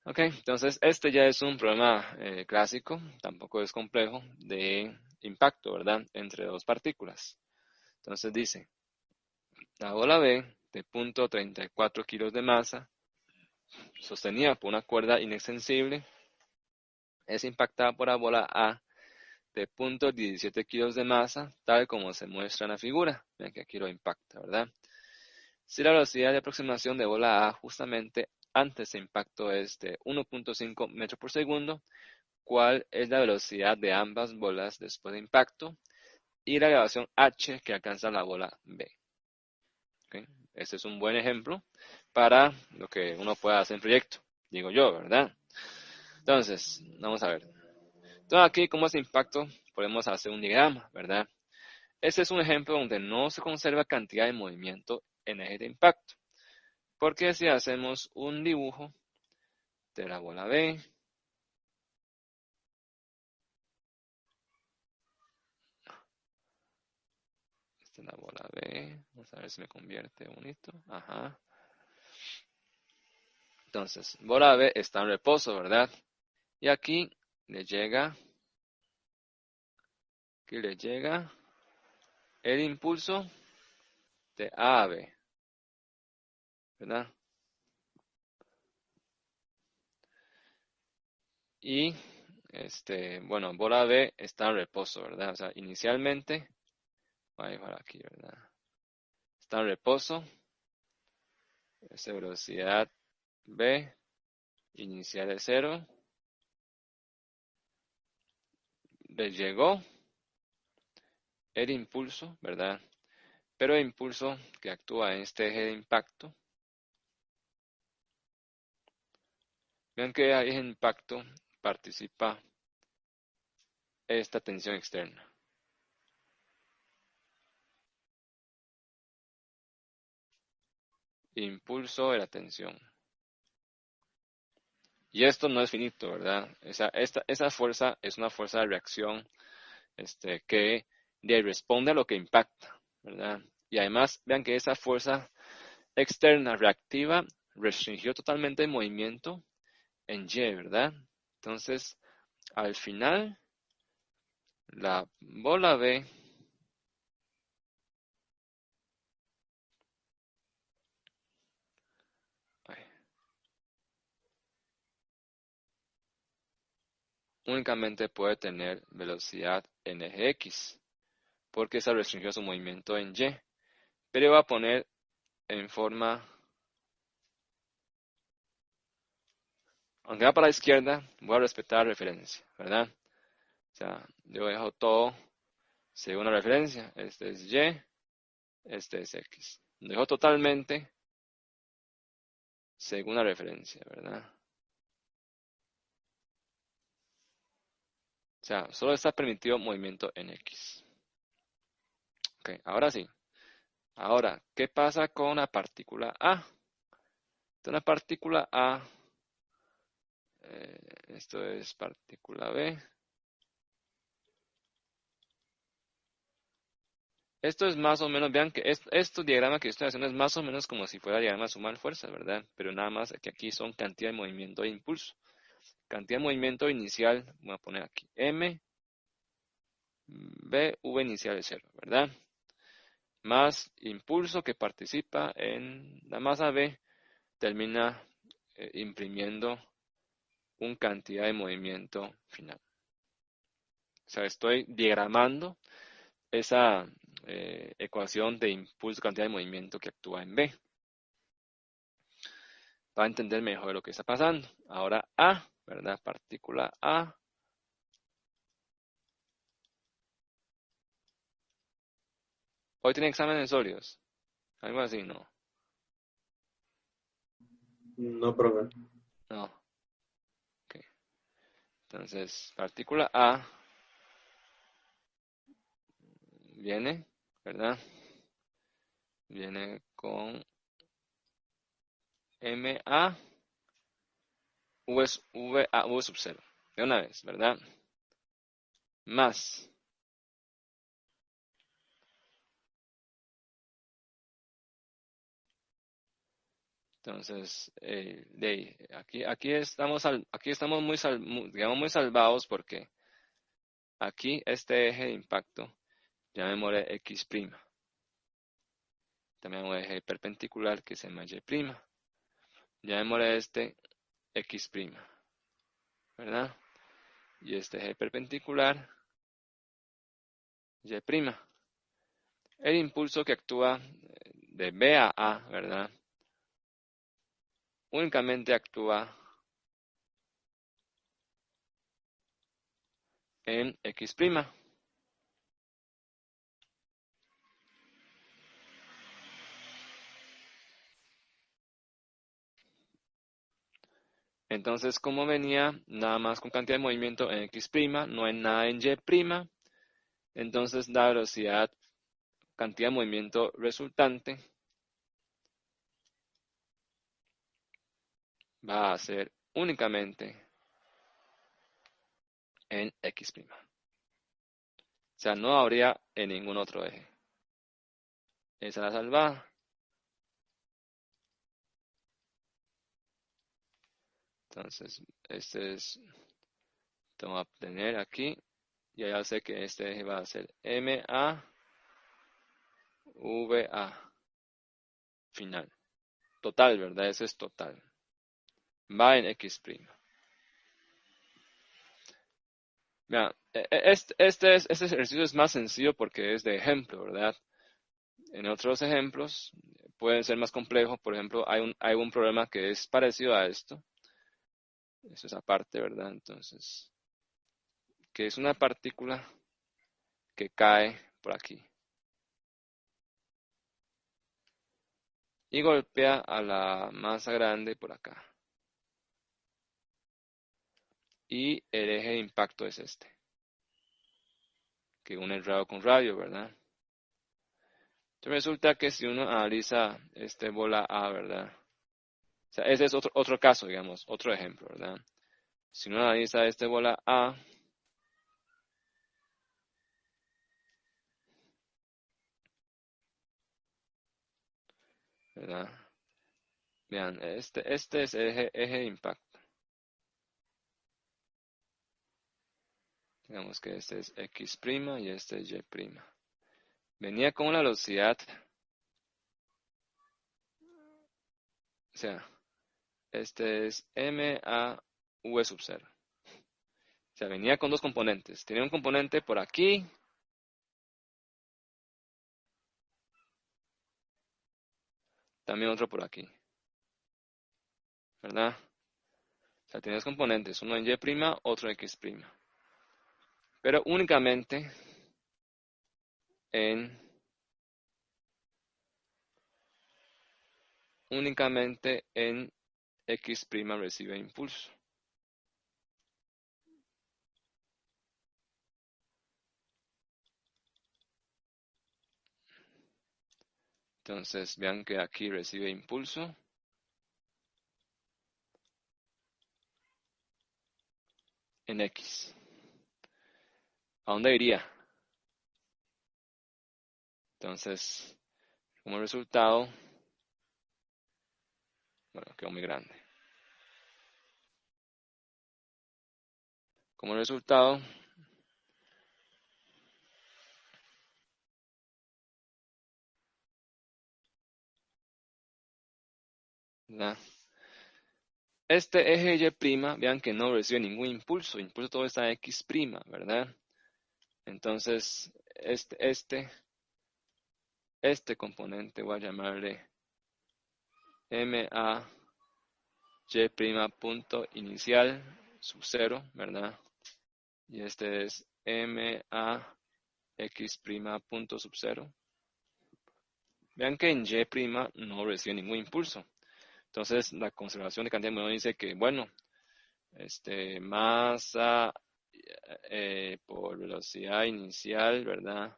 Ok, entonces este ya es un problema clásico, tampoco es complejo, de impacto, ¿verdad? Entre dos partículas. Entonces dice, la bola B de 0.34 kilos de masa, sostenida por una cuerda inextensible, es impactada por la bola A de 0.17 kilos de masa, tal como se muestra en la figura. Vean que aquí lo impacta, ¿verdad? Si la velocidad de aproximación de bola A justamente antes de impacto es de 1.5 metros por segundo, ¿cuál es la velocidad de ambas bolas después de impacto? Y la elevación h que alcanza la bola B. ¿Okay? Este es un buen ejemplo para lo que uno puede hacer en proyecto, digo yo, ¿verdad? Entonces, vamos a ver. Entonces aquí, como ese impacto, podemos hacer un diagrama, ¿verdad? Este es un ejemplo donde no se conserva cantidad de movimiento en eje de impacto. Porque si hacemos un dibujo de la bola B, esta es la bola B, vamos a ver si me convierte bonito, ajá. Entonces, bola B está en reposo, ¿verdad? Y aquí le llega el impulso de A a B, ¿verdad? Y, bueno, bola B está en reposo, ¿verdad? O sea, inicialmente, voy a dejar aquí, ¿verdad? Está en reposo, esta velocidad B, inicial de 0, le llegó el impulso, ¿verdad? Pero el impulso que actúa en este eje de impacto, vean que ahí en impacto participa esta tensión externa. Impulso de la tensión. Y esto no es finito, ¿verdad? Esa fuerza es una fuerza de reacción que responde a lo que impacta, ¿verdad? Y además, vean que esa fuerza externa reactiva restringió totalmente el movimiento en Y, ¿verdad? Entonces, al final, la bola B únicamente puede tener velocidad en eje X, porque esa restringió su movimiento en Y. Pero voy a poner en forma, aunque va para la izquierda, voy a respetar la referencia, ¿verdad? O sea, yo dejo todo según la referencia. Este es Y, este es X. Dejo totalmente según la referencia, ¿verdad? O sea, solo está permitido movimiento en X. Ok, ahora sí. Ahora, ¿qué pasa con la partícula A? Entonces, la partícula A, esto es partícula B. Esto es más o menos, vean que este diagrama que estoy haciendo es más o menos como si fuera diagrama de sumar fuerzas, ¿verdad? Pero nada más que aquí son cantidad de movimiento e impulso. Cantidad de movimiento inicial, voy a poner aquí, M, B, V inicial de 0, ¿verdad? Más impulso que participa en la masa B, termina imprimiendo una cantidad de movimiento final. O sea, estoy diagramando esa ecuación de impulso cantidad de movimiento que actúa en B. Para entender mejor lo que está pasando. Ahora A, ¿verdad? Partícula A. Hoy tiene exámenes sólidos. Algo así, ¿no? No, profe. No. Ok. Entonces, partícula A viene, ¿verdad? Viene con MA, V sub 0. De una vez, ¿verdad? Más. Entonces, aquí estamos digamos, muy salvados porque aquí este eje de impacto, llamémosle X'. También un eje perpendicular que se llama Y'. Llamémosle este X', ¿verdad? Y este eje perpendicular, Y'. El impulso que actúa de B a A, ¿verdad? Únicamente actúa en X'. Entonces, como venía nada más con cantidad de movimiento en X', no hay nada en Y', entonces la velocidad, cantidad de movimiento resultante va a ser únicamente en X'. O sea, no habría en ningún otro eje. Esa es la salvada. Entonces, tengo que obtener aquí. Ya sé que este eje va a ser MA, VA. Final. Total, ¿verdad? Ese es total. Va en X'. Vean, este ejercicio es más sencillo porque es de ejemplo, ¿verdad? En otros ejemplos pueden ser más complejos. Por ejemplo, hay un problema que es parecido a esto. Eso es aparte, ¿verdad? Entonces, que es una partícula que cae por aquí y golpea a la masa grande por acá. Y el eje de impacto es este, que une radio con radio, ¿verdad? Entonces resulta que si uno analiza este bola A, ¿verdad? O sea, ese es otro caso, digamos, otro ejemplo, ¿verdad? Si uno analiza este bola A, ¿verdad? Vean, este es eje de impacto. Digamos que este es X' y este es Y'. Venía con una velocidad, o sea, este es MAV sub 0. O sea, venía con dos componentes. Tenía un componente por aquí. También otro por aquí. ¿Verdad? O sea, tiene dos componentes. Uno en Y', otro en X'. Pero únicamente en X' recibe impulso. Entonces, vean que aquí recibe impulso. En X. ¿A dónde iría? Entonces, como resultado, bueno, quedó muy grande. Como resultado, ¿verdad? Este eje Y', vean que no recibe ningún impulso. Impulso todo está en X', ¿verdad? Entonces, este componente voy a llamarle MAY' punto inicial sub 0, ¿verdad? Y este es MAX' punto sub 0. Vean que en Y' no recibe ningún impulso. Entonces, la conservación de cantidad de movimiento dice que, bueno, masa por velocidad inicial, ¿verdad?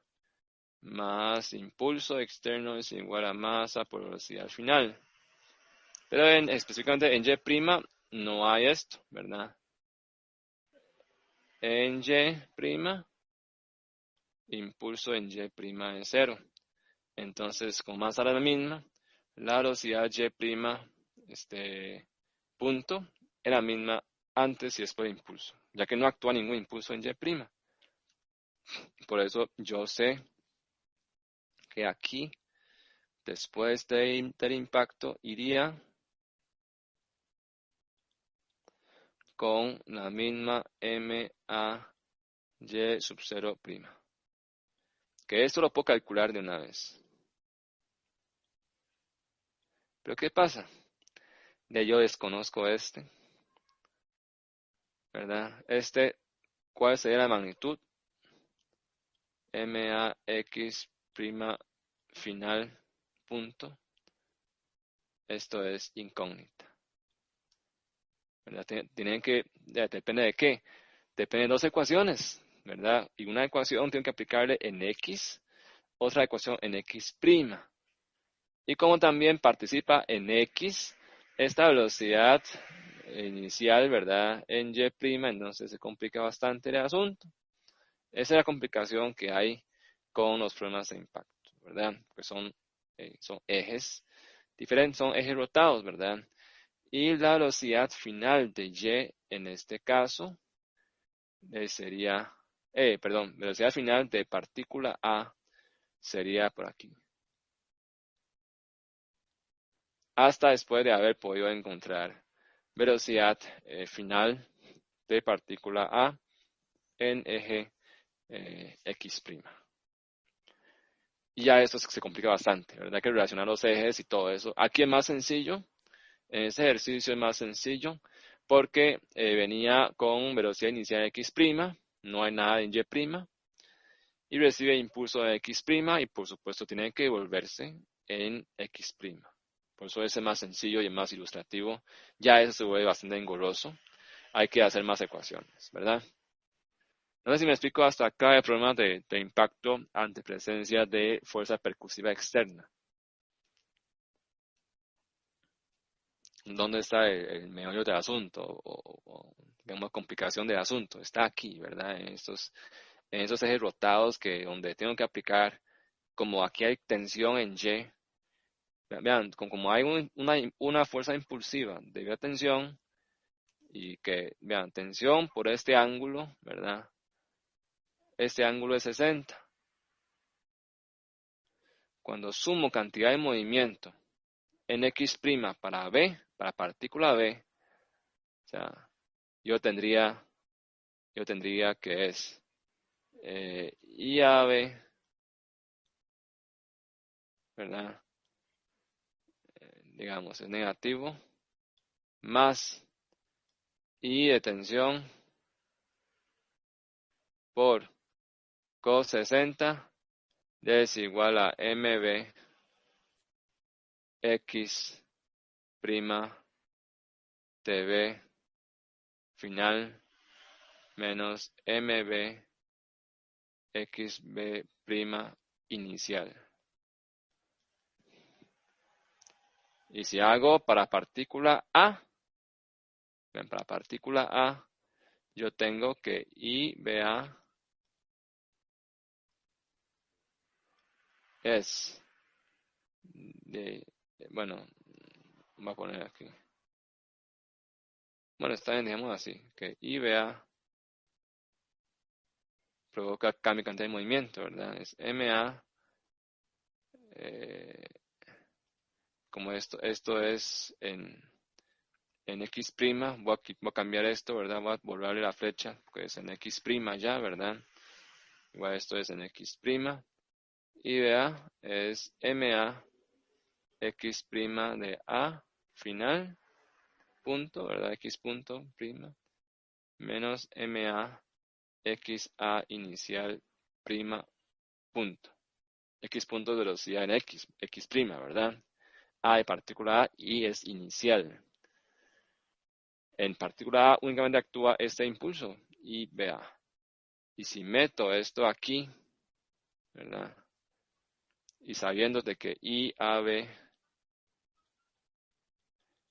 Más impulso externo es igual a masa por velocidad final. Pero específicamente en Y' no hay esto, ¿verdad? En Y', impulso en Y' es 0. Entonces, con masa la misma, la velocidad Y' este punto en la misma antes y después de impulso, ya que no actúa ningún impulso en Y'. Por eso yo sé que aquí, después del impacto, iría con la misma MAY sub 0'. Que esto lo puedo calcular de una vez. Pero ¿qué pasa? De yo desconozco este, ¿verdad? ¿Cuál sería la magnitud? MAX' final punto. Esto es incógnita, ¿verdad? Depende de qué. Depende de dos ecuaciones, ¿verdad? Y una ecuación tengo que aplicarle en X, otra ecuación en X'. Y como también participa en X, esta velocidad inicial, ¿verdad? En Y', entonces se complica bastante el asunto. Esa es la complicación que hay con los problemas de impacto, ¿verdad? Que son ejes diferentes, son ejes rotados, ¿verdad? Y la velocidad final de Y en este caso velocidad final de partícula A sería por aquí. Hasta después de haber podido encontrar velocidad final de partícula A en eje X'. Y ya esto se complica bastante, ¿verdad? Que relacionar los ejes y todo eso. Aquí es más sencillo, en este ejercicio es más sencillo, porque venía con velocidad inicial X', no hay nada en Y', y recibe impulso de X', y por supuesto tiene que devolverse en X'. Por eso ese es más sencillo y es más ilustrativo. Ya eso se vuelve bastante engorroso. Hay que hacer más ecuaciones, ¿verdad? No sé si me explico hasta acá el problema de impacto ante presencia de fuerza percusiva externa. ¿Dónde está el meollo del asunto? O digamos, complicación del asunto. Está aquí, ¿verdad? En esos ejes rotados donde tengo que aplicar, como aquí hay tensión en Y. Vean, como hay una fuerza impulsiva debido a tensión, y que, vean, tensión por este ángulo, ¿verdad? Este ángulo es 60. Cuando sumo cantidad de movimiento en X' para B, para partícula B, o sea, yo tendría que es IAB, ¿verdad? Digamos, es negativo, más I de tensión por cos 60 es igual a MB X' TB final menos MB XB' inicial. Y si hago para partícula A, yo tengo que IBA es bueno, voy a poner aquí. Bueno, está bien, digamos así, que IBA provoca cambio de cantidad de movimiento, ¿verdad? Es MA, como esto es en X', voy a cambiar esto, ¿verdad? Voy a volverle la flecha, porque es en X' ya, ¿verdad? Igual esto es en X'. IBA es MA X' de A final, punto, ¿verdad? X punto, prima, menos MA XA inicial, prima, punto. X punto de velocidad en X', ¿verdad? A de partícula A y es inicial. En partícula A únicamente actúa este impulso, IBA. Y si meto esto aquí, ¿verdad? Y sabiendo de que IAB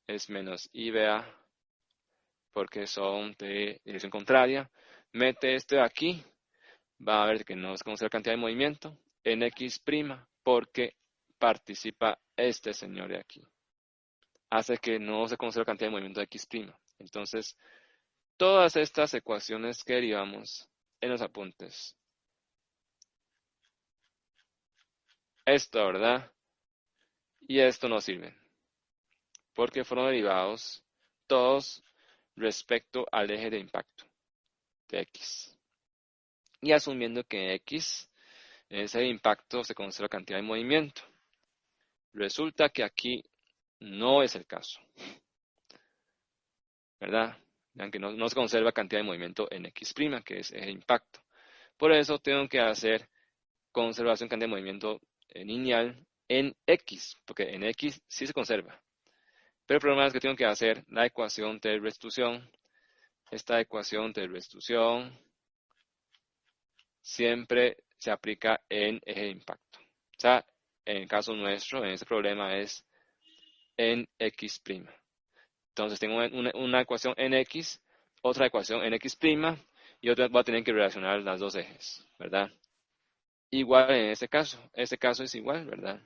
es menos IBA, porque son de dirección contraria, mete esto de aquí, va a ver que no se conoce la cantidad de movimiento en X', porque participa este señor de aquí. hace que no se conserve la cantidad de movimiento de x'. Entonces, todas estas ecuaciones que derivamos en los apuntes, esto, ¿verdad? Y esto no sirven, porque fueron derivados todos respecto al eje de impacto de x. Y asumiendo que en x, en ese impacto, se conoce la cantidad de movimiento. Resulta que aquí no es el caso, ¿verdad? Vean que no se conserva cantidad de movimiento en x', que es eje de impacto. Por eso tengo que hacer conservación de cantidad de movimiento lineal en x, porque en x sí se conserva. Pero el problema es que tengo que hacer la ecuación de restitución. Esta ecuación de restitución siempre se aplica en eje de impacto. O sea, en el caso nuestro, en este problema es en x'. Entonces tengo una ecuación en x, otra ecuación en x', y otra voy a tener que relacionar las dos ejes, ¿verdad? Igual en este caso es igual, ¿verdad?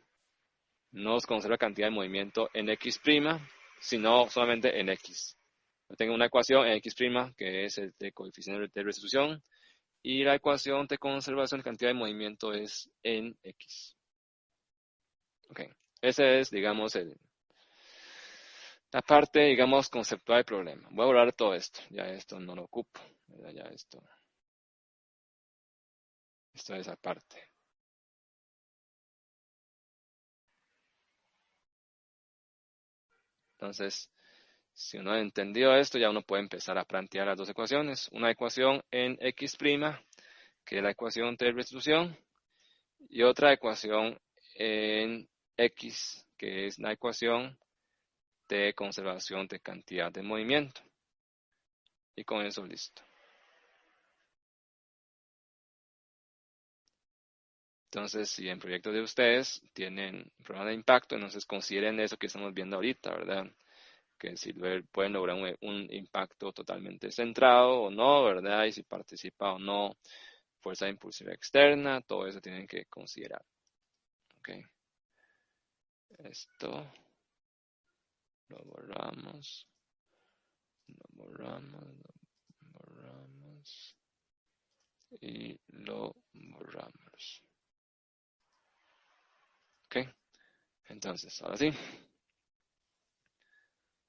No se conserva la cantidad de movimiento en x', sino solamente en x. Yo tengo una ecuación en x', que es el de coeficiente de restitución, y la ecuación de conservación de cantidad de movimiento es en x. Ok, ese es, digamos, la parte, digamos, conceptual del problema. Voy a borrar todo esto, ya esto no lo ocupo, ¿verdad? Ya esto es esa parte. Entonces, si uno entendió esto, ya uno puede empezar a plantear las dos ecuaciones. Una ecuación en x', que es la ecuación de restitución, y otra ecuación en x, que es la ecuación de conservación de cantidad de movimiento. Y con eso listo. Entonces, si en proyectos de ustedes tienen un problema de impacto, entonces consideren eso que estamos viendo ahorita, ¿verdad? Que si pueden lograr un impacto totalmente centrado o no, ¿verdad? Y si participa o no fuerza impulsiva externa, todo eso tienen que considerar. ¿Ok? Esto lo borramos, lo borramos, lo borramos y lo borramos. ¿Ok? Entonces, ahora sí.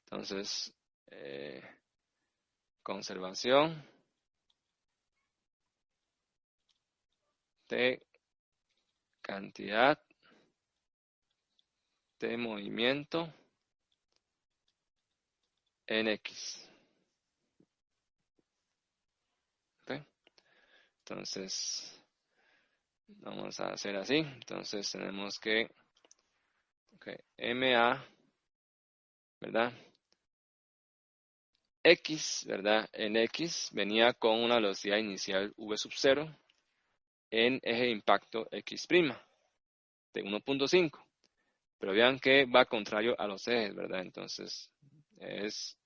Entonces, conservación de cantidad de movimiento en X. ¿Okay? Entonces, vamos a hacer así. Entonces, tenemos que, MA, ¿verdad? X, ¿verdad? En X venía con una velocidad inicial V sub 0 en eje de impacto X' de 1.5. Pero vean que va contrario a los ejes, ¿verdad? Entonces, es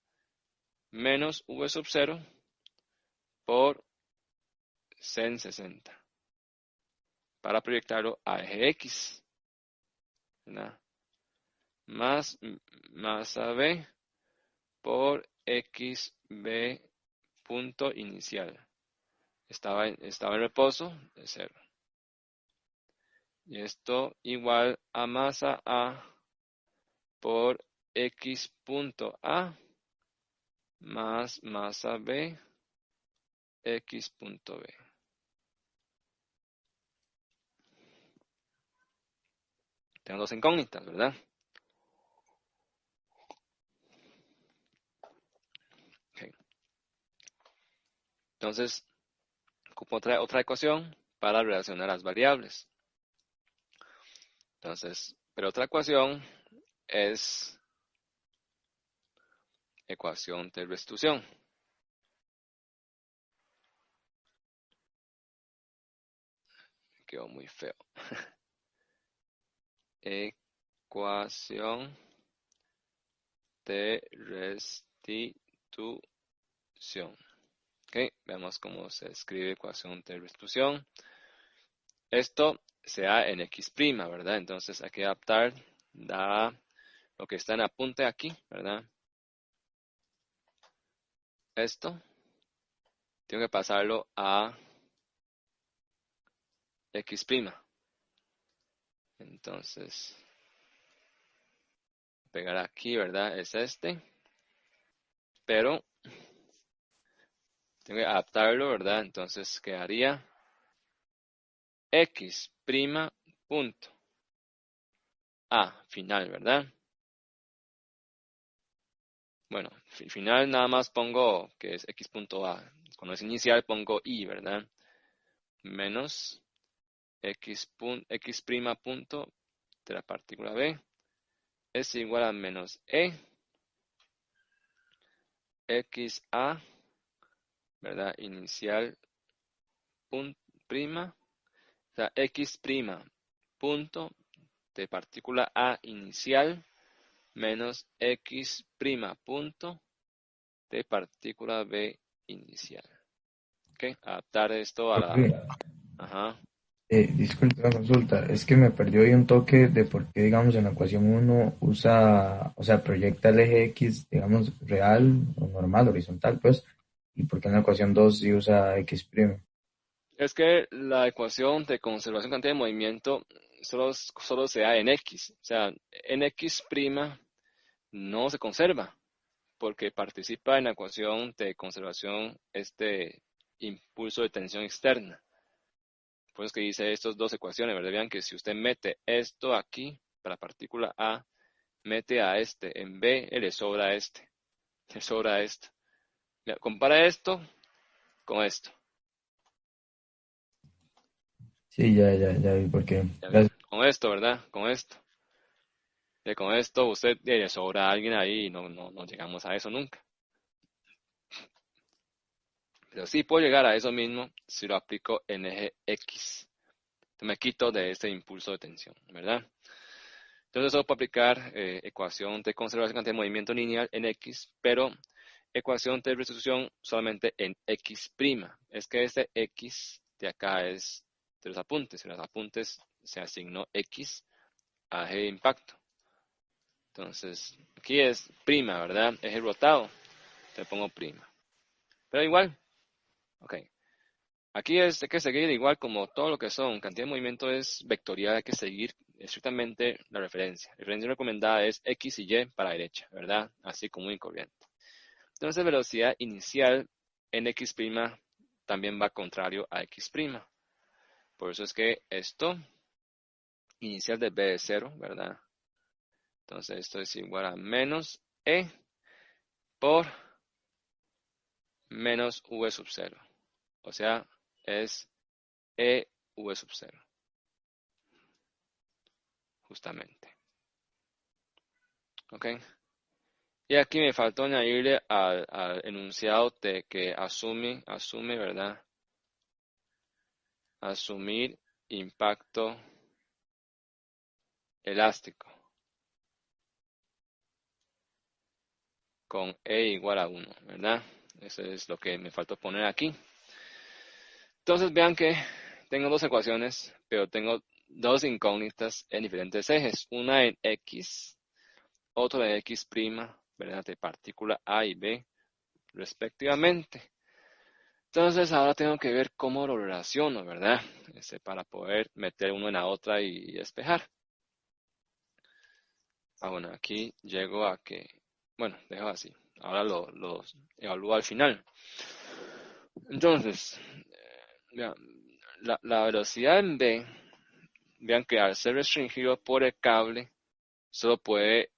menos V sub 0 por sen 60 para proyectarlo a eje X, ¿verdad? Más masa B por XB punto inicial. Estaba en reposo de 0. Y esto igual a masa A por X punto A más masa B X punto B. Tengo dos incógnitas, ¿verdad? Okay. Entonces, ocupo otra ecuación para relacionar las variables. Entonces, pero otra ecuación es ecuación de restitución. Quedó muy feo. Ecuación de restitución. Ok, veamos cómo se escribe ecuación de restitución. Esto se da en X', ¿verdad? Entonces hay que adaptar la lo que está en apunte aquí, ¿verdad? Esto, tengo que pasarlo a X'. Entonces, pegar aquí, ¿verdad? Es este. Pero tengo que adaptarlo, ¿verdad? Entonces quedaría X' punto A final, ¿verdad? Bueno, final nada más pongo que es X punto A. Cuando es inicial pongo I, ¿verdad? Menos X punto de la partícula B es igual a menos XA, ¿verdad? Inicial prima, o sea, X' punto de partícula A inicial menos X' punto de partícula B inicial. ¿Ok? Adaptar esto a la... Profe, Ajá. disculpe la consulta, es que me perdió ahí un toque de por qué, digamos, en la ecuación uno usa, o sea, proyecta el eje X, digamos, real o normal, horizontal, pues, y por qué en la ecuación 2 sí usa X'. Es que la ecuación de conservación de cantidad de movimiento solo se da en X. O sea, en X' no se conserva porque participa en la ecuación de conservación este impulso de tensión externa. Por eso es que dice estas dos ecuaciones, ¿verdad? Vean que si usted mete esto aquí para la partícula A, mete a este en B, le sobra este, le sobra esto. Mira, compara esto con esto. Sí, ya vi por qué. Ya vio. Gracias. Con esto, ¿verdad? Con esto. Y con esto usted le sobra a alguien ahí y no llegamos a eso nunca. Pero sí puedo llegar a eso mismo si lo aplico en eje X. Me quito de este impulso de tensión, ¿verdad? Entonces solo puedo aplicar ecuación de conservación de cantidad de movimiento lineal en X, pero ecuación de restitución solamente en X'. Es que este X de acá es de los apuntes. En los apuntes se asignó X a eje de impacto. Entonces, aquí es prima, ¿verdad? Eje rotado. Te pongo prima. Pero igual, ok. Aquí hay que seguir igual como todo lo que son. Cantidad de movimiento es vectorial, hay que seguir estrictamente la referencia. La referencia recomendada es X y Y para la derecha, ¿verdad? Así como y corriente. Entonces, velocidad inicial en X' también va contrario a X'. Por eso es que esto, inicial de B es 0, ¿verdad? Entonces, esto es igual a menos E por menos V sub 0. O sea, es E V sub 0, justamente. ¿Ok? Y aquí me faltó añadirle al enunciado de que asume, ¿verdad? Asumir impacto elástico con E igual a 1, ¿verdad? Eso es lo que me faltó poner aquí. Entonces vean que tengo dos ecuaciones, pero tengo dos incógnitas en diferentes ejes. Una en X, otra en X', ¿verdad? De partícula A y B, respectivamente. Entonces ahora tengo que ver cómo lo relaciono, ¿verdad? Para poder meter uno en la otra y despejar. Bueno, aquí llego a que, bueno, dejo así. Ahora lo evalúo al final. Entonces, vean, la velocidad en B, vean que al ser restringido por el cable, solo puede,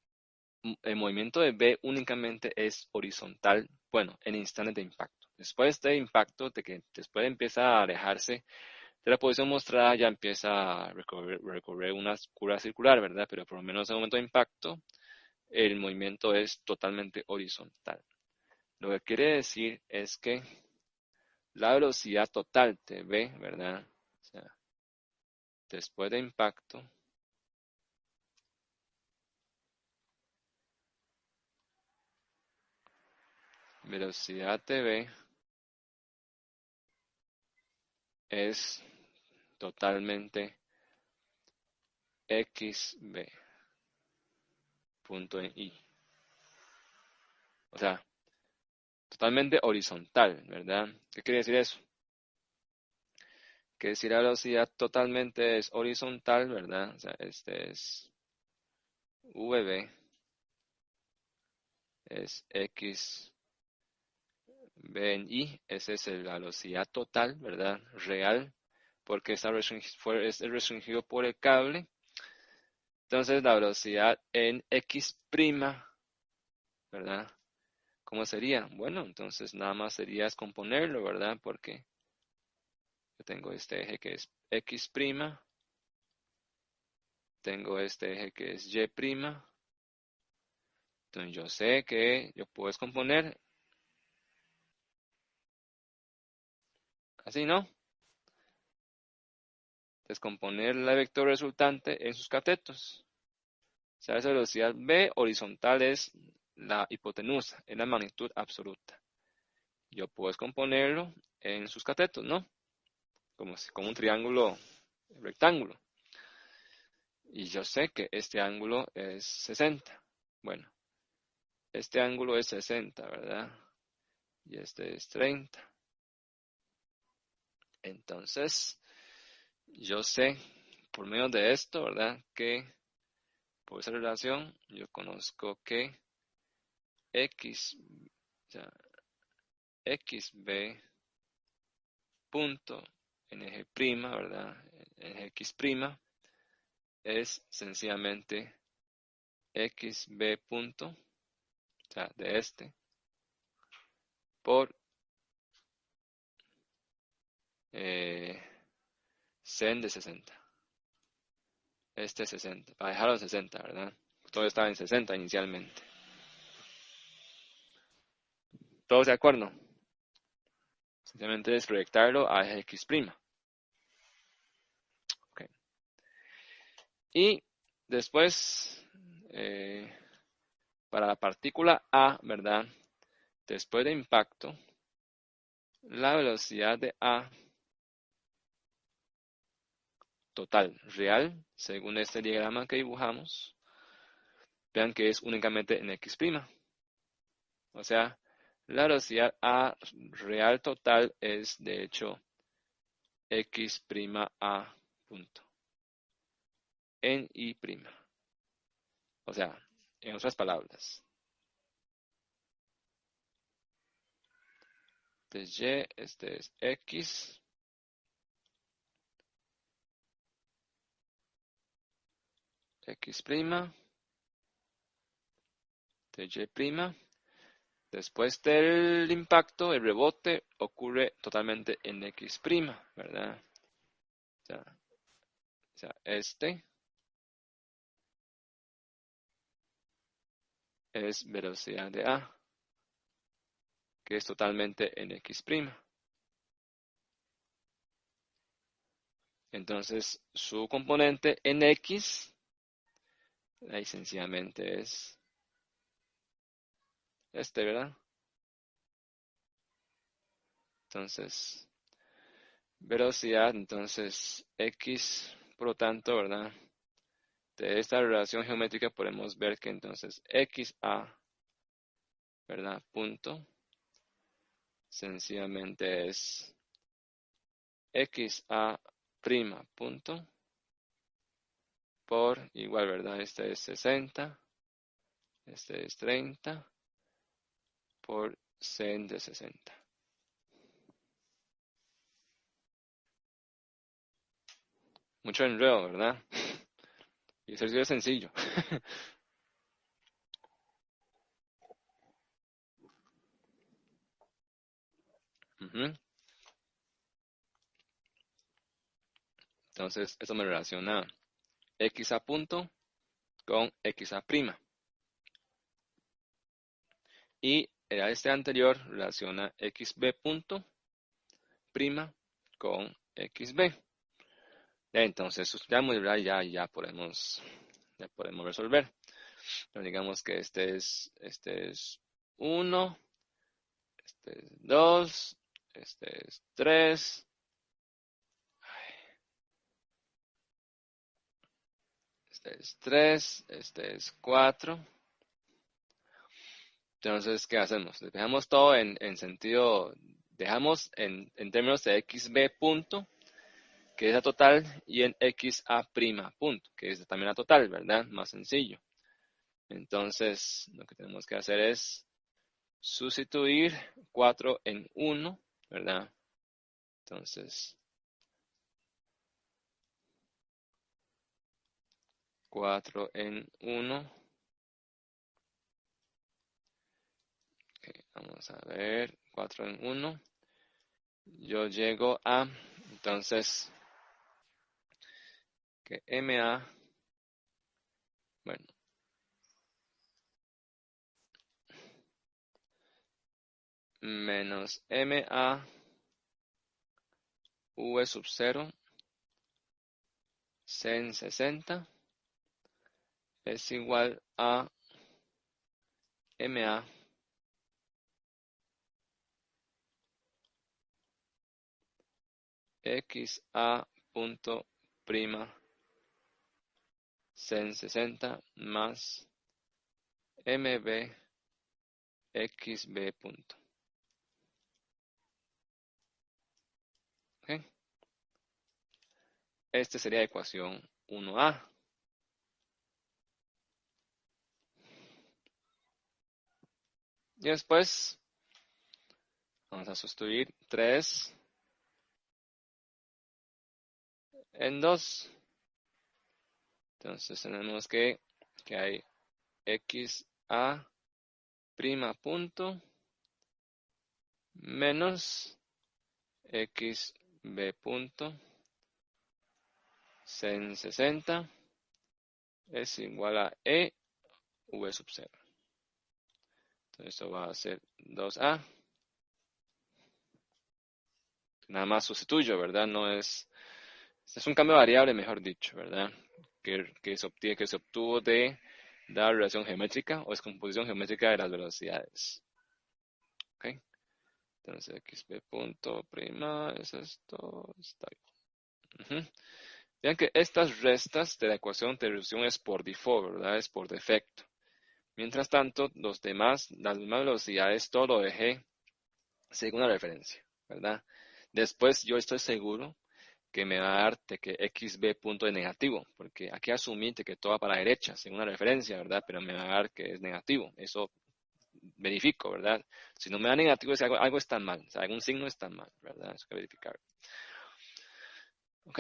el movimiento de B únicamente es horizontal, bueno, en instantes de impacto. Después de este impacto, de que después empieza a alejarse de la posición mostrada, ya empieza a recorrer una curva circular, ¿verdad? Pero por lo menos en el momento de impacto, el movimiento es totalmente horizontal. Lo que quiere decir es que la velocidad total de B, ¿verdad? O sea, después de impacto, velocidad de B es totalmente XB. punto en I. O sea, totalmente horizontal, ¿verdad? ¿Qué quiere decir eso? Que si la velocidad totalmente es horizontal, ¿verdad? O sea, este es VB, es X, B en I, esa es la velocidad total, ¿verdad? Real, porque es restringido por el cable. Entonces la velocidad en X', ¿verdad? ¿Cómo sería? Bueno, entonces nada más sería descomponerlo, ¿verdad? Porque yo tengo este eje que es X', tengo este eje que es Y'. Entonces yo sé que yo puedo descomponer así, ¿no? Descomponer el vector resultante en sus catetos. O sea, esa velocidad B horizontal es la hipotenusa, es la magnitud absoluta. Yo puedo descomponerlo en sus catetos, ¿no? Como un triángulo rectángulo. Y yo sé que este ángulo es 60. Bueno, este ángulo es 60, ¿verdad? Y este es 30. Entonces, yo sé por medio de esto, ¿verdad? Que por esa relación yo conozco que X, o sea, XB punto en eje prima, ¿verdad? En eje X prima es sencillamente XB punto, o sea, de este, por sen de 60. Este es 60, para dejarlo en 60, ¿verdad? Todo estaba en 60 inicialmente. ¿Todos de acuerdo? Simplemente es proyectarlo a eje X'. Okay. Y después, para la partícula A, ¿verdad? Después de impacto, la velocidad de A total, real, según este diagrama que dibujamos, vean que es únicamente en X'. O sea, la velocidad A real total es, de hecho, X' A punto en I'. O sea, en otras palabras, este es Y, este es X, X', este es Y'. Después del impacto, el rebote ocurre totalmente en X', ¿verdad? O sea, este es velocidad de A, que es totalmente en X'. Entonces, su componente en X, ahí sencillamente es este, ¿verdad? Entonces, velocidad, entonces X, por lo tanto, ¿verdad? De esta relación geométrica podemos ver que entonces XA, ¿verdad? Punto, sencillamente es XA prima punto por igual, ¿verdad? Este es 60, este es 30 por sen de 60. Mucho enredo, ¿verdad? Y ejercicio es sencillo. Entonces, eso me relaciona XA punto con XA prima. Y a este anterior relaciona XB punto prima con XB. Entonces, sustituyamos ya podemos resolver. Pero digamos que este es 1, este es 2, este es 3, este es 3, este es 4, Entonces, ¿qué hacemos? Dejamos todo en sentido, dejamos en términos de xb punto, que es la total, y en xa prima punto, que es también la total, ¿verdad? Más sencillo. Entonces, lo que tenemos que hacer es sustituir 4 en 1, ¿verdad? Entonces, 4 en 1. Okay, vamos a ver, 4 en 1. Yo llego a, entonces, que MA, bueno, menos MA V sub 0 sen 60 es igual a MA XA punto prima sen 60 más MB XB punto. ¿Okay? Esta sería ecuación 1A. Y después vamos a sustituir 3 en 2. Entonces tenemos que hay XA prima punto menos XB punto sen 60 es igual a E V sub 0. Entonces esto va a ser 2A. Nada más sustituyo, ¿verdad? No es un cambio de variable, mejor dicho, ¿verdad? Que se obtuvo de la relación geométrica o descomposición geométrica de las velocidades. ¿Ok? Entonces xb punto prima es esto, está bien. Vean que estas restas de la ecuación de reducción es por default, ¿verdad? Es por defecto. Mientras tanto, las demás velocidades, todo lo dejé según la referencia, ¿verdad? Después yo estoy seguro que me va a dar de que xb punto es negativo, porque aquí asumí que todo va para la derecha, según la referencia, ¿verdad? Pero me va a dar que es negativo. Eso verifico, ¿verdad? Si no me da negativo, es que algo está mal, o sea, algún signo está mal, ¿verdad? Eso hay que verificar. Ok,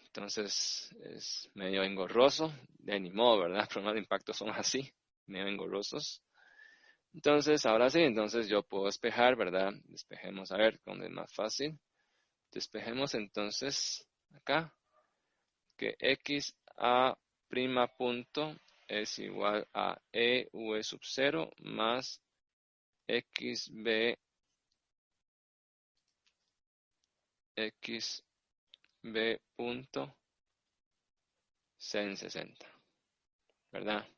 entonces es medio engorroso, de ni modo, ¿verdad? Los problemas de impacto son así, medio engorrosos. Entonces, ahora sí, entonces yo puedo despejar, ¿verdad? Despejemos, a ver, ¿dónde es más fácil? Despejemos entonces acá, que xa prima punto es igual a EV sub 0 más xb punto sen 60, ¿verdad?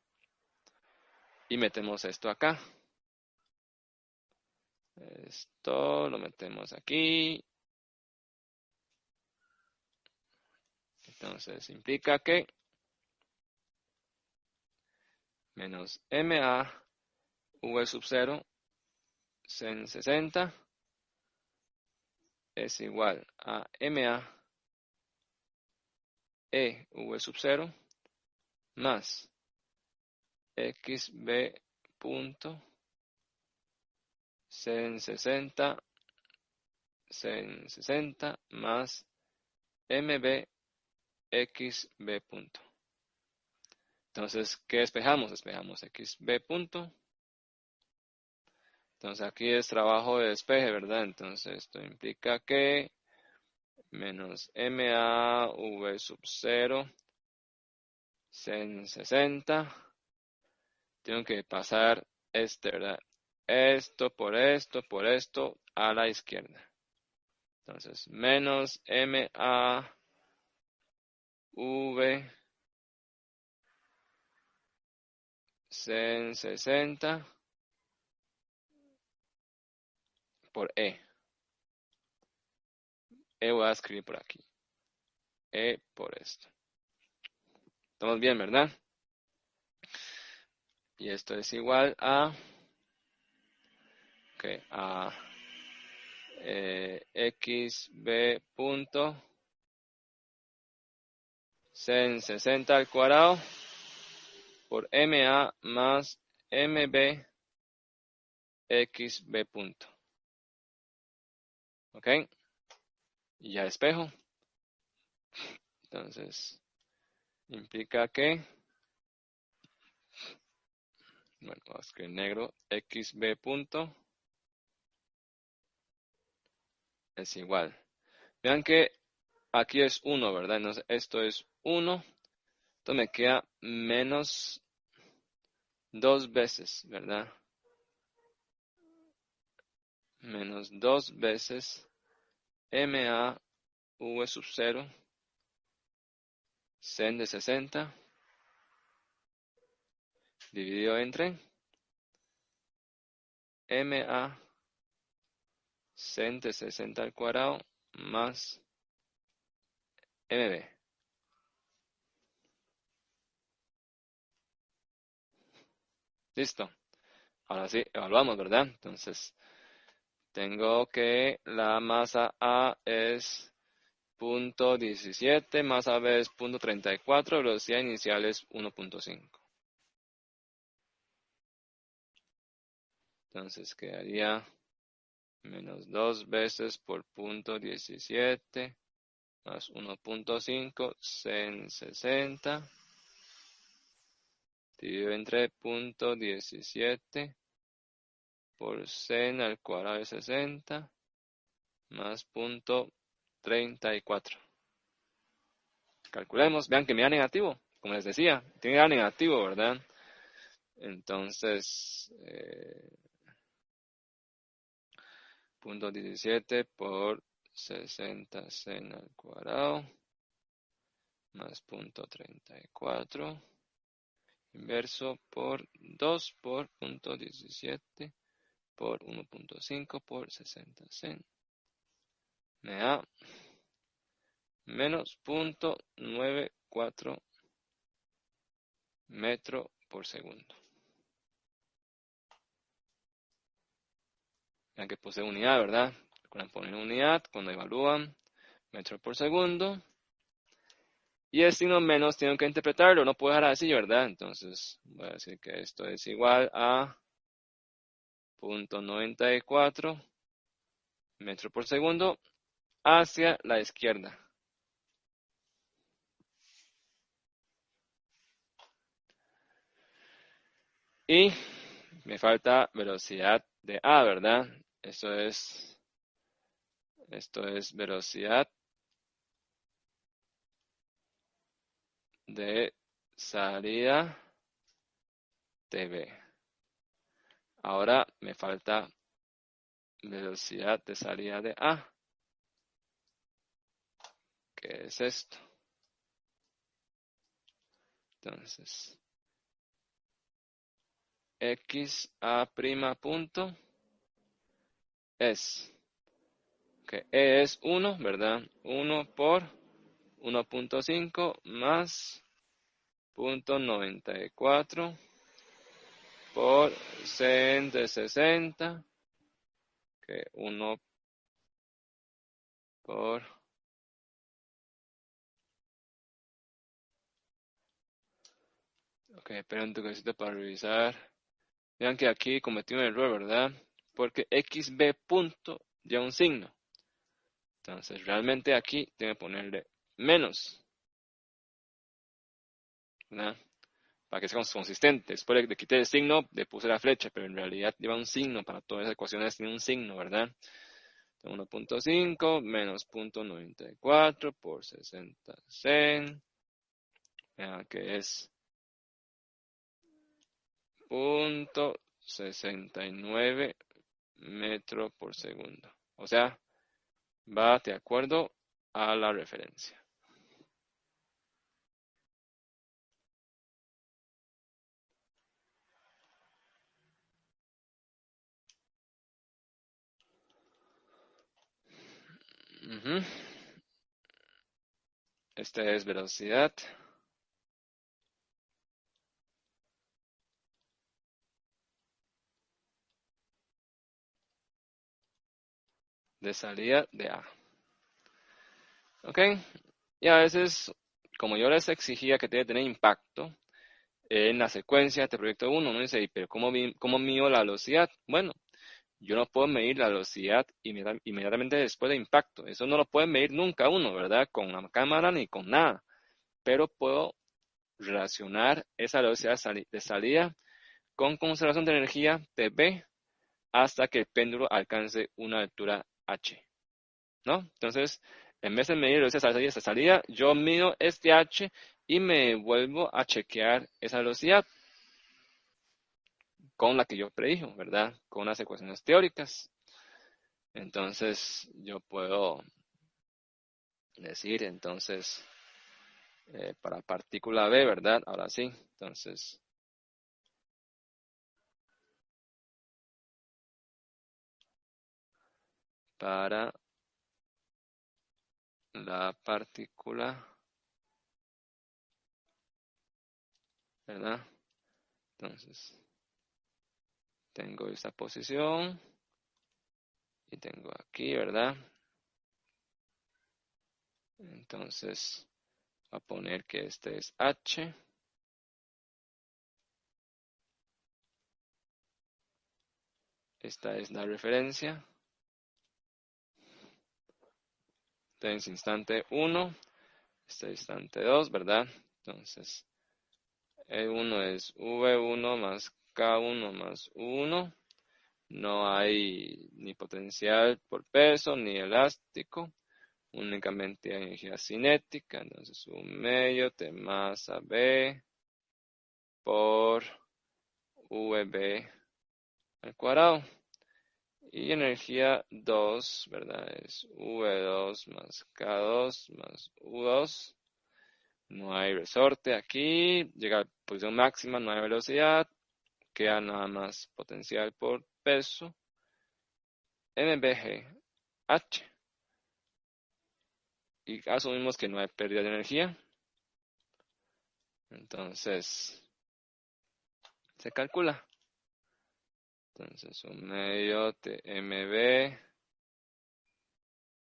Y metemos esto acá. Esto lo metemos aquí. Entonces implica que menos MA V sub 0 sen 60 es igual a MA EV sub 0 más XB punto sen 60 más MB XB punto. Entonces, ¿qué despejamos? Despejamos XB punto. Entonces aquí es trabajo de despeje, ¿verdad? Entonces esto implica que menos MAV sub 0 sen 60. Tengo que pasar ¿verdad? Esto por esto a la izquierda. Entonces, menos MAV sen 60 por E. E voy a escribir por aquí. E por esto. ¿Estamos bien, verdad? Y esto es igual a Ok, a xb punto sen 60 al cuadrado por ma más mb xb punto. Ok, y ya espejo. Entonces, implica que, bueno, vamos a escribir negro, xb punto es igual. Vean que aquí es 1, ¿verdad? Entonces, esto es 1. Entonces me queda menos 2 veces, ¿verdad? Menos 2 veces ma v sub 0 sen de 60 dividido entre ma sen de 60 al cuadrado más mb. Listo. Ahora sí, evaluamos, ¿verdad? Entonces, tengo que la masa A es 0.17, masa B es 0.34, velocidad inicial es 1.5. Entonces quedaría menos 2 veces por 0.17 más 1.5 sen 60 dividido entre 0.17 por sen al cuadrado de 60 más 0.34. Calculemos, vean que me da negativo, como les decía, tiene que dar negativo, ¿verdad? Entonces, 0.17 por 60 sen al cuadrado más 0.34 inverso por 2 por 0.17 por 1.5 por 60 sen. Me da menos 0.94 metro por segundo. Vean que posee unidad, ¿verdad? Cuando ponen unidad, cuando evalúan metro por segundo. Y el signo menos tengo que interpretarlo, no puedo dejar así, ¿verdad? Entonces voy a decir que esto es igual a 0.94 metro por segundo hacia la izquierda. Y me falta velocidad de A, ¿verdad? Esto es velocidad de salida de B. Ahora me falta velocidad de salida de A. ¿Qué es esto? Entonces, XA' punto es, que E es 1, ¿verdad? 1 por 1.5 más 0.94 por sen de 60, que 1 por... Ok, esperen un toquecito para revisar. Vean que aquí cometí un error, ¿verdad? Porque xb punto lleva un signo. Entonces, realmente aquí tengo que ponerle menos, ¿verdad? Para que sea consistente. Después le quité el signo, le puse la flecha, pero en realidad lleva un signo. Para todas las ecuaciones tiene un signo, ¿verdad? 1.5 menos 0.94 por 60 sen. Vean que es 0.69 metro por segundo. O sea, va de acuerdo a la referencia. Esta es velocidad. de salida de A. ¿Ok? Y a veces, como yo les exigía que debe tener impacto en la secuencia de este proyecto 1, uno dice, pero ¿cómo mido la velocidad? Bueno, yo no puedo medir la velocidad inmediatamente después de impacto. Eso no lo puede medir nunca uno, ¿verdad? Con la cámara ni con nada. Pero puedo relacionar esa velocidad de salida con conservación de energía Tb hasta que el péndulo alcance una altura h, ¿no? Entonces, en vez de medir la velocidad de salida, yo mido este h y me vuelvo a chequear esa velocidad con la que yo predijo, ¿verdad? Con las ecuaciones teóricas. Entonces, yo puedo decir, entonces, para partícula B, ¿verdad? Ahora sí, entonces, para la partícula, ¿verdad? Entonces, tengo esta posición y tengo aquí, ¿verdad? Entonces, voy a poner que este es H. Esta es la referencia. Este es instante 1, este es instante 2, ¿verdad? Entonces, E1 es V1 más K1 más 1. No hay ni potencial por peso ni elástico, únicamente hay energía cinética. Entonces, un medio T masa B por VB al cuadrado. Y energía 2, ¿verdad? Es V2 más K2 más U2. No hay resorte aquí. Llega a la posición máxima, no hay velocidad. Queda nada más potencial por peso. MBG H. Y asumimos que no hay pérdida de energía. Entonces, se calcula. Entonces, un medio TMB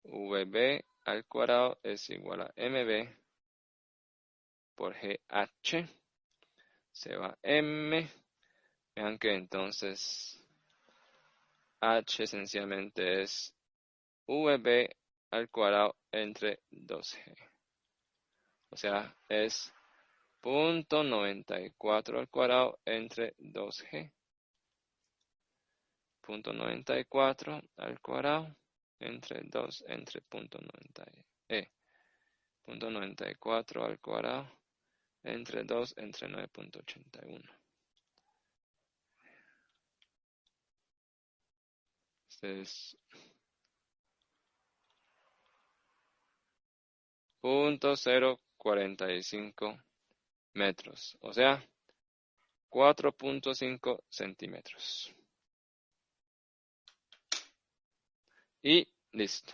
VB al cuadrado es igual a MB por GH. Se va M. Vean que entonces H esencialmente es VB al cuadrado entre 2G. O sea, es 0.94 al cuadrado entre 2G. 0.94 al cuadrado entre 2 entre 0.94 al cuadrado entre 2 entre 9.81. Este es 0.045 metros, o sea, 4.5 centímetros. Y listo.